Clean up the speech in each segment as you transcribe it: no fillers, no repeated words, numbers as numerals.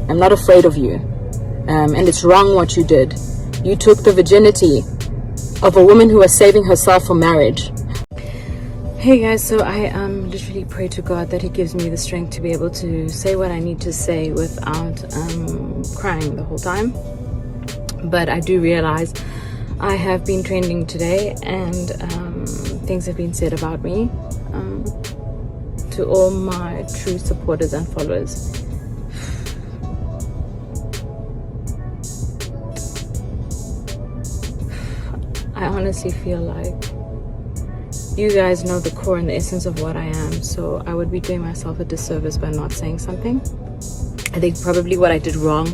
I'm not afraid of you. And it's wrong what you did. You took the virginity of a woman who was saving herself for marriage. Hey guys, so I literally pray to God that he gives me the strength to be able to say what I need to say without crying the whole time. But I do realize I have been trending today, and things have been said about me to all my true supporters and followers. I honestly feel like you guys know the core and the essence of what I am, so I would be doing myself a disservice by not saying something. I think probably what I did wrong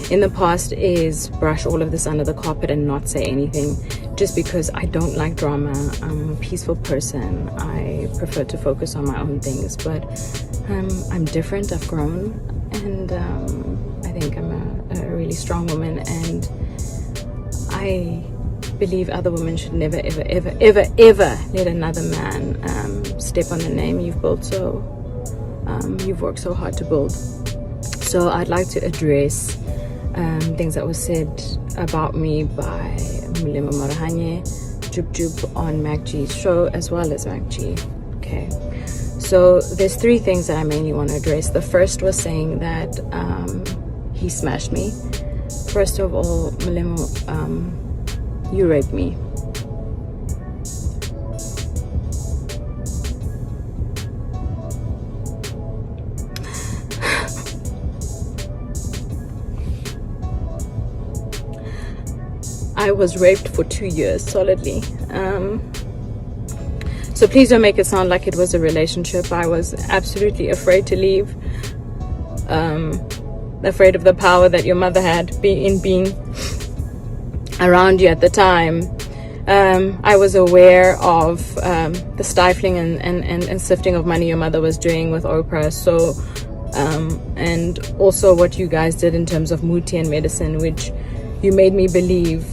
in the past is brush all of this under the carpet and not say anything, just because I don't like drama. I'm a peaceful person. I prefer to focus on my own things, but I'm different. I've grown, and I think I'm a really strong woman, and I believe other women should never ever ever ever ever let another man step on the name you've built, so you've worked so hard to build. So I'd like to address things that were said about me by Mulema Marahanye, JUB JUB on MacG's show, as well as MacG. Okay, so there's three things that I mainly want to address. The first was saying that he smashed me. First of all, Mulema, you raped me. I was raped for 2 years solidly. So please don't make it sound like it was a relationship. I was absolutely afraid to leave. Afraid of the power that your mother had in being around you at the time. I was aware of the stifling and sifting of money your mother was doing with Oprah. So and also what you guys did in terms of muti and medicine, which you made me believe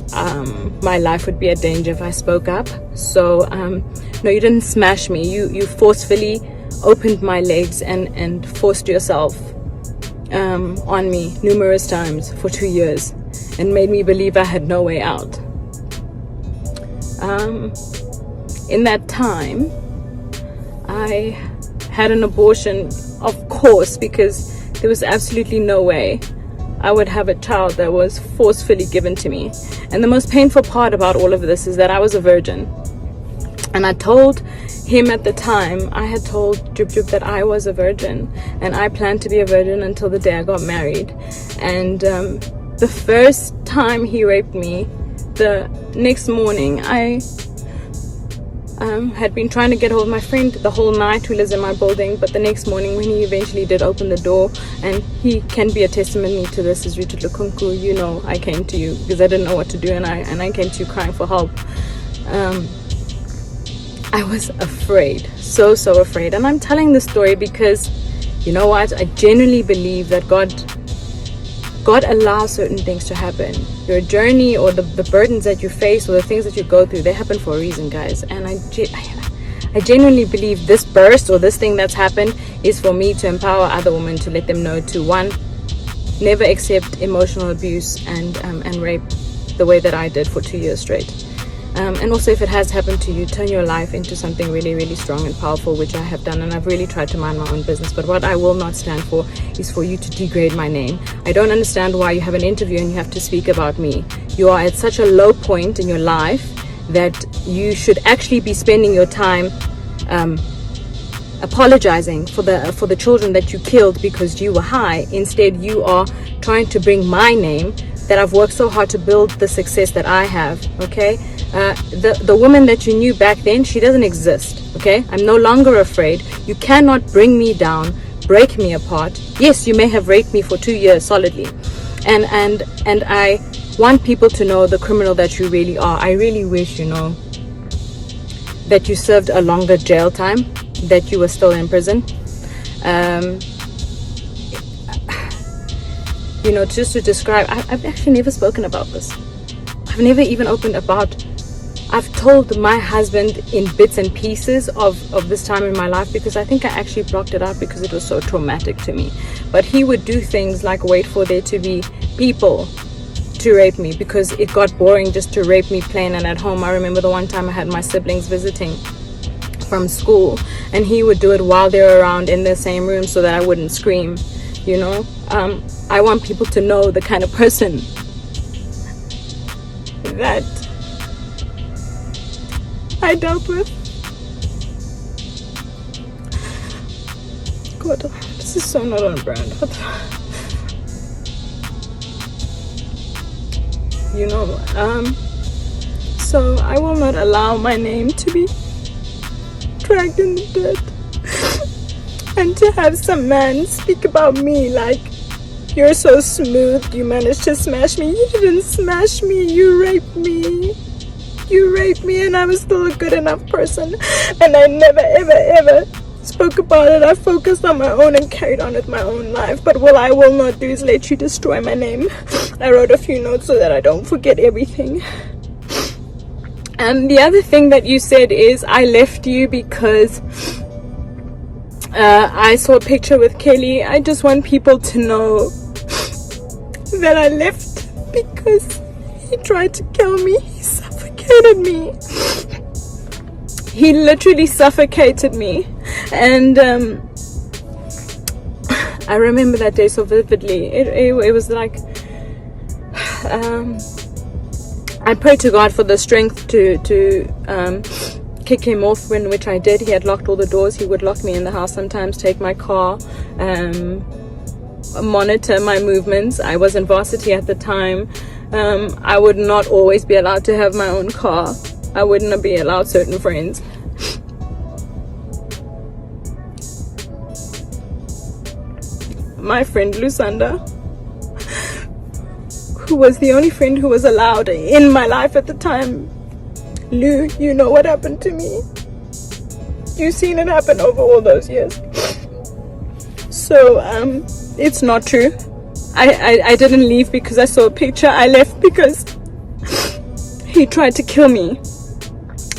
my life would be a danger if I spoke up. So no, you didn't smash me. You forcefully opened my legs and forced yourself on me numerous times for 2 years, and made me believe I had no way out. In that time, I had an abortion, of course, because there was absolutely no way I would have a child that was forcefully given to me. And the most painful part about all of this is that I was a virgin. And I told him at the time, I had told JUB JUB that I was a virgin, and I planned to be a virgin until the day I got married. And the first time he raped me, the next morning, I had been trying to get hold of my friend the whole night who lives in my building, but the next morning when he eventually did open the door, and he can be a testimony to this, is Richard Lukunku, you know, I came to you because I didn't know what to do, and I came to you crying for help. I was afraid, so afraid. And I'm telling this story because, you know what, I genuinely believe that God allows certain things to happen. Your journey or the burdens that you face or the things that you go through, they happen for a reason, guys. And I genuinely believe this burst or this thing that's happened is for me to empower other women, to let them know to, one, never accept emotional abuse and rape the way that I did for 2 years straight. And also, if it has happened to you, turn your life into something really, really strong and powerful, which I have done, and I've really tried to mind my own business. But what I will not stand for is for you to degrade my name. I don't understand why you have an interview and you have to speak about me. You are at such a low point in your life that you should actually be spending your time apologizing for the children that you killed because you were high. Instead, you are trying to bring my name, that I've worked so hard to build the success that I have, okay? The woman that you knew back then, she doesn't exist, okay? I'm no longer afraid. You cannot bring me down, break me apart. Yes, you may have raped me for 2 years solidly, and I want people to know the criminal that you really are. I really wish, you know, that you served a longer jail time, that you were still in prison. You know, just to describe, I've actually never spoken about this. I've never even opened about, I've told my husband in bits and pieces of this time in my life, because I think I actually blocked it out because it was so traumatic to me. But he would do things like wait for there to be people to rape me, because it got boring just to rape me plain and at home. I remember the one time I had my siblings visiting from school, and he would do it while they were around in the same room so that I wouldn't scream, you know. I want people to know the kind of person that I dealt with. God, this is so not on brand. You know, so I will not allow my name to be dragged in the dirt, and to have some man speak about me like, you're so smooth, you managed to smash me. You didn't smash me, you raped me. You raped me, and I was still a good enough person, and I never ever spoke about it. I focused on my own and carried on with my own life. But what I will not do is let you destroy my name. I wrote a few notes so that I don't forget everything. And the other thing that you said is I left you because I saw a picture with Kelly. I just want people to know that I left because he tried to kill me. He suffocated me. He literally suffocated me. And I remember that day so vividly. It was like I prayed to God for the strength to kick him off, which I did. He had locked all the doors. He would lock me in the house sometimes, take my car, monitor my movements. I was in varsity at the time. I would not always be allowed to have my own car. I would not be allowed certain friends. My friend Lusanda, who was the only friend who was allowed in my life at the time. Lu, you know what happened to me. You've seen it happen over all those years. So it's not true. I didn't leave because I saw a picture. I left because he tried to kill me.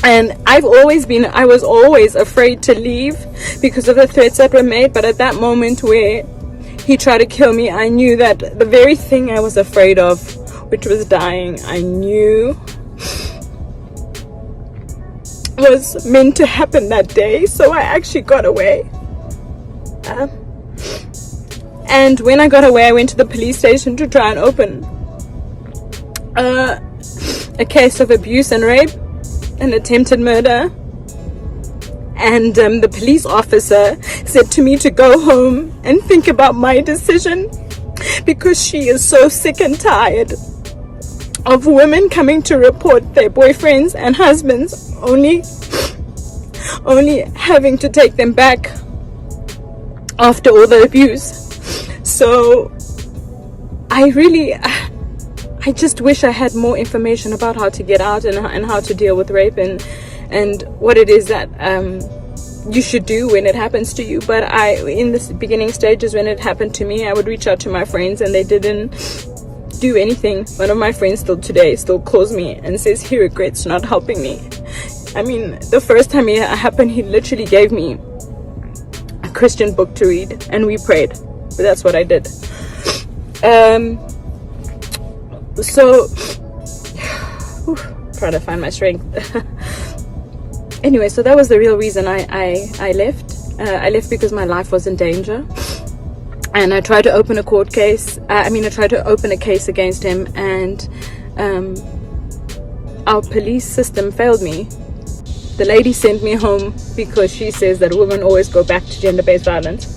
And I was always afraid to leave because of the threats that were made. But at that moment where he tried to kill me, I knew that the very thing I was afraid of, which was dying, I knew was meant to happen that day. So I actually got away. And when I got away, I went to the police station to try and open a case of abuse and rape and attempted murder. And the police officer said to me to go home and think about my decision, because she is so sick and tired of women coming to report their boyfriends and husbands only having to take them back after all the abuse. So I just wish I had more information about how to get out and how to deal with rape and what it is that you should do when it happens to you. But in the beginning stages when it happened to me, I would reach out to my friends and they didn't do anything. One of my friends still calls me and says he regrets not helping me. I mean, the first time it happened, he literally gave me a Christian book to read and we prayed. But that's what I did. So trying to find my strength. Anyway, so that was the real reason I left. I left because my life was in danger, and I tried to open a court case. I tried to open a case against him, and our police system failed me. The lady sent me home because she says that women always go back to gender-based violence.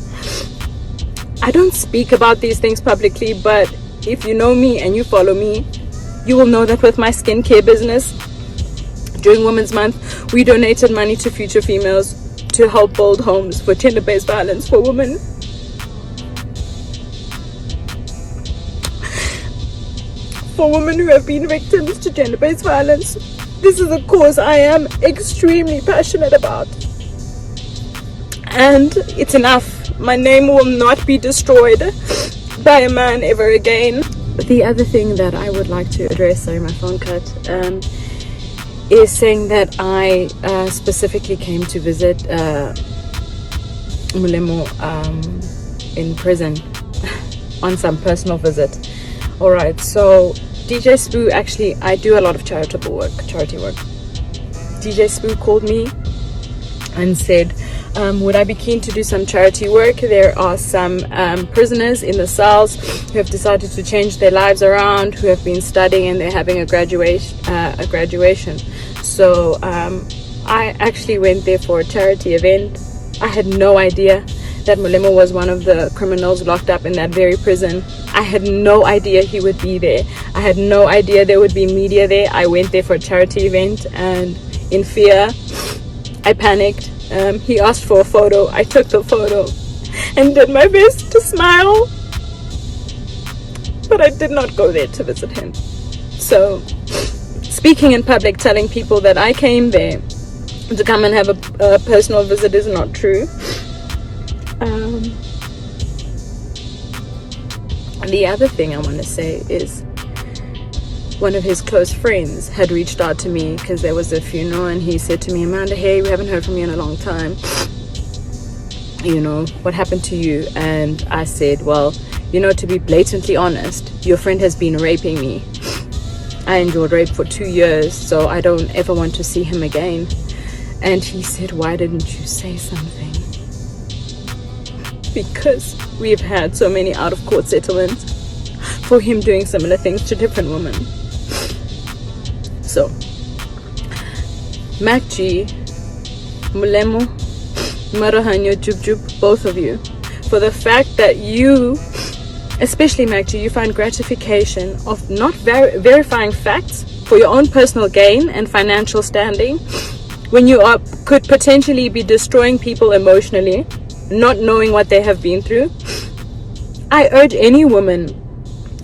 I don't speak about these things publicly, but if you know me and you follow me, you will know that with my skincare business, during Women's Month, we donated money to future females to help build homes for gender-based violence for women. For women who have been victims to gender-based violence. This is a cause I am extremely passionate about. And it's enough. My name will not be destroyed by a man ever again. The other thing that I would like to address, sorry, my phone cut, is saying that I specifically came to visit Mulemo in prison on some personal visit. Alright, so DJ Spoo, actually I do a lot of charity work. DJ Spoo called me and said, would I be keen to do some charity work? There are some prisoners in the cells who have decided to change their lives around, who have been studying and they're having a graduation. So I actually went there for a charity event. I had no idea that Mulemo was one of the criminals locked up in that very prison. I had no idea he would be there. I had no idea there would be media there. I went there for a charity event, and in fear, I panicked. He asked for a photo. I took the photo and did my best to smile, but I did not go there to visit him. So speaking in public, telling people that I came there to come and have a personal visit is not true. The other thing I want to say is, one of his close friends had reached out to me because there was a funeral, and he said to me, Amanda, hey, we haven't heard from you in a long time. You know, what happened to you? And I said, well, you know, to be blatantly honest, your friend has been raping me. I endured rape for 2 years, so I don't ever want to see him again. And he said, why didn't you say something? Because we've had so many out-of-court settlements for him doing similar things to different women. So, Mac G, Mulemo, Marohanyo, JUB JUB, both of you, for the fact that you, especially Mac G, you find gratification of not verifying facts for your own personal gain and financial standing, when you could potentially be destroying people emotionally, not knowing what they have been through. I urge any woman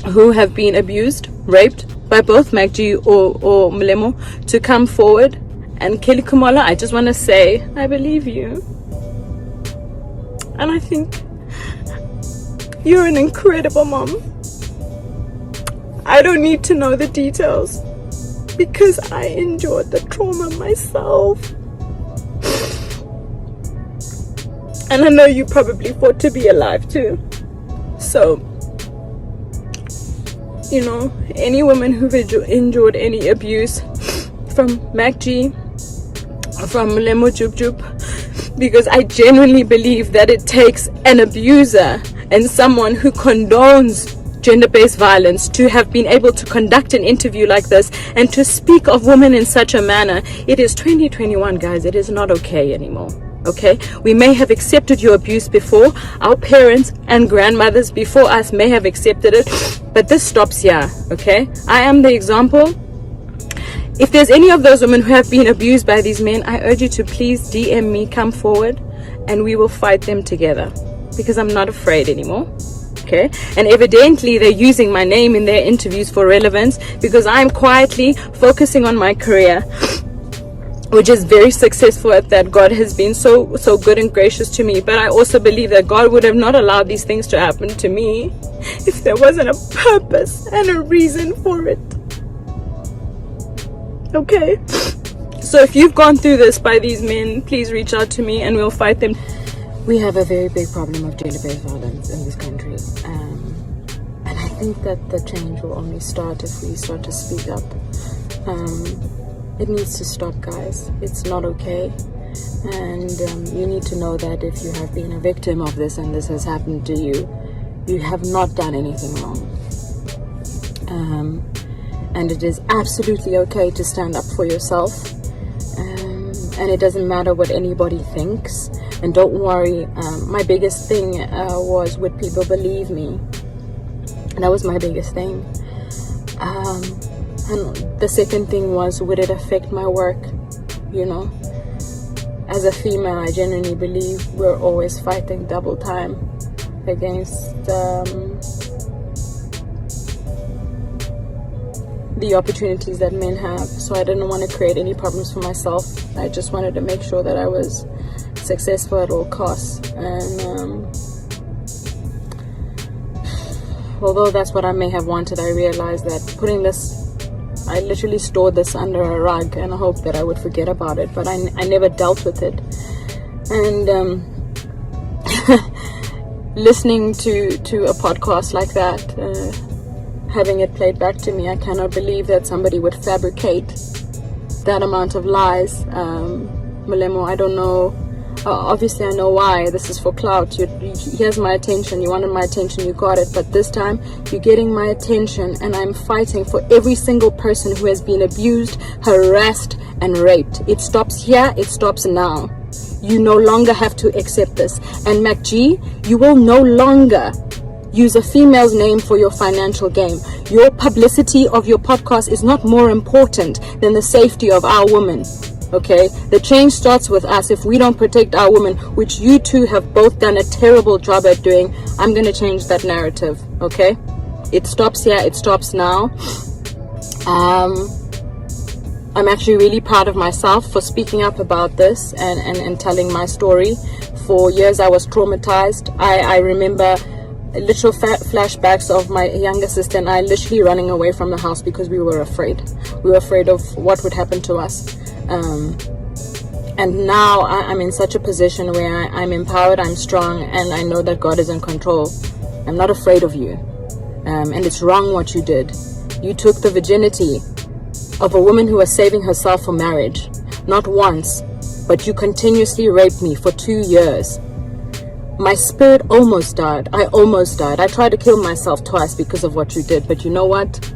who have been abused, raped by both Magji or Mulemo to come forward. And Kelly Kumala, I just want to say, I believe you. And I think you're an incredible mom. I don't need to know the details because I endured the trauma myself. And I know you probably fought to be alive too. So, you know, any woman who've endured any abuse from Magji, from Mulemo JUB JUB, because I genuinely believe that it takes an abuser and someone who condones gender-based violence to have been able to conduct an interview like this and to speak of women in such a manner. It is 2021, guys. It is not okay anymore. Okay, we may have accepted your abuse before. Our parents and grandmothers before us may have accepted it, but this stops here. Okay, I am the example. If there's any of those women who have been abused by these men, I urge you to please DM me, come forward, and we will fight them together, because I'm not afraid anymore. Okay, and evidently they're using my name in their interviews for relevance, because I'm quietly focusing on my career, which is very successful at that. God has been so good and gracious to me, but I also believe that God would have not allowed these things to happen to me if there wasn't a purpose and a reason for it. Okay, so if you've gone through this by these men, please reach out to me and we'll fight them. We have a very big problem of gender-based violence in this country, and I think that the change will only start if we start to speak up. It needs to stop, guys. It's not okay, and you need to know that if you have been a victim of this and this has happened to you, you have not done anything wrong. And it is absolutely okay to stand up for yourself, and it doesn't matter what anybody thinks. And don't worry, my biggest thing was, would people believe me? That was my biggest thing. And the second thing was, would it affect my work? You know, as a female, I genuinely believe we're always fighting double time against the opportunities that men have. So I didn't want to create any problems for myself. I just wanted to make sure that I was successful at all costs. And although that's what I may have wanted, I realized that putting this I literally stored this under a rug and I hoped that I would forget about it, but I never dealt with it. And listening to a podcast like that, having it played back to me, I cannot believe that somebody would fabricate that amount of lies. Molemo, I don't know. Obviously I know why. This is for clout. Here's my attention. You wanted my attention, you got it. But this time you're getting my attention, and I'm fighting for every single person who has been abused, harassed and raped. It stops here. It stops now. You no longer have to accept this. And MacG, you will no longer use a female's name for your financial game. Your publicity of your podcast is not more important than the safety of our women. Okay, the change starts with us. If we don't protect our women, which you two have both done a terrible job at doing, I'm going to change that narrative. Okay, it stops here. It stops now. I'm actually really proud of myself for speaking up about this and telling my story. For years I was traumatized. I remember literal flashbacks of my younger sister and I literally running away from the house because we were afraid. We were afraid of what would happen to us. And now I'm in such a position where I'm empowered, I'm strong, and I know that God is in control. I'm not afraid of you. And it's wrong what you did. You took the virginity of a woman who was saving herself for marriage. Not once, but you continuously raped me for 2 years. My spirit almost died. I almost died. I tried to kill myself twice because of what you did. But you know what?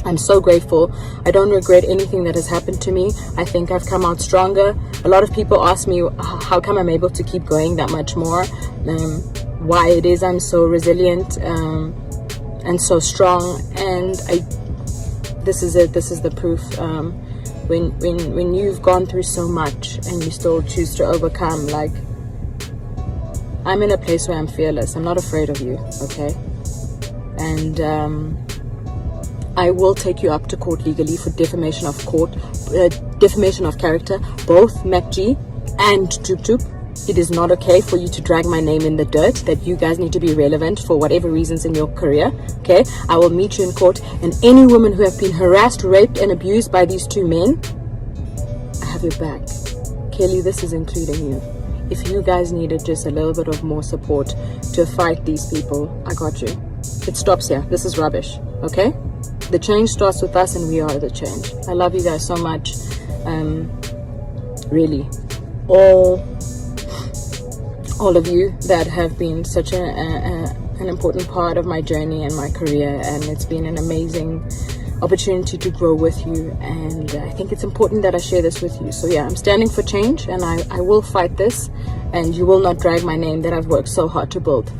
I'm so grateful. I don't regret anything that has happened to me. I think I've come out stronger. A lot of people ask me how come I'm able to keep going that much more, why it is I'm so resilient and so strong. And this is it. This is the proof. When you've gone through so much and you still choose to overcome, like, I'm in a place where I'm fearless. I'm not afraid of you, okay? And I will take you up to court legally for defamation of character, both MacG and JUB JUB. It is not okay for you to drag my name in the dirt, that you guys need to be relevant for whatever reasons in your career, okay? I will meet you in court, and any women who have been harassed, raped and abused by these two men, I have your back. Kelly, this is including you. If you guys needed just a little bit of more support to fight these people, I got you. It stops here. This is rubbish, okay? The change starts with us, and we are the change. I love you guys so much. Really, all of you that have been such an important part of my journey and my career, and it's been an amazing opportunity to grow with you, and I think it's important that I share this with you. So yeah, I'm standing for change, and I will fight this, and you will not drag my name that I've worked so hard to build.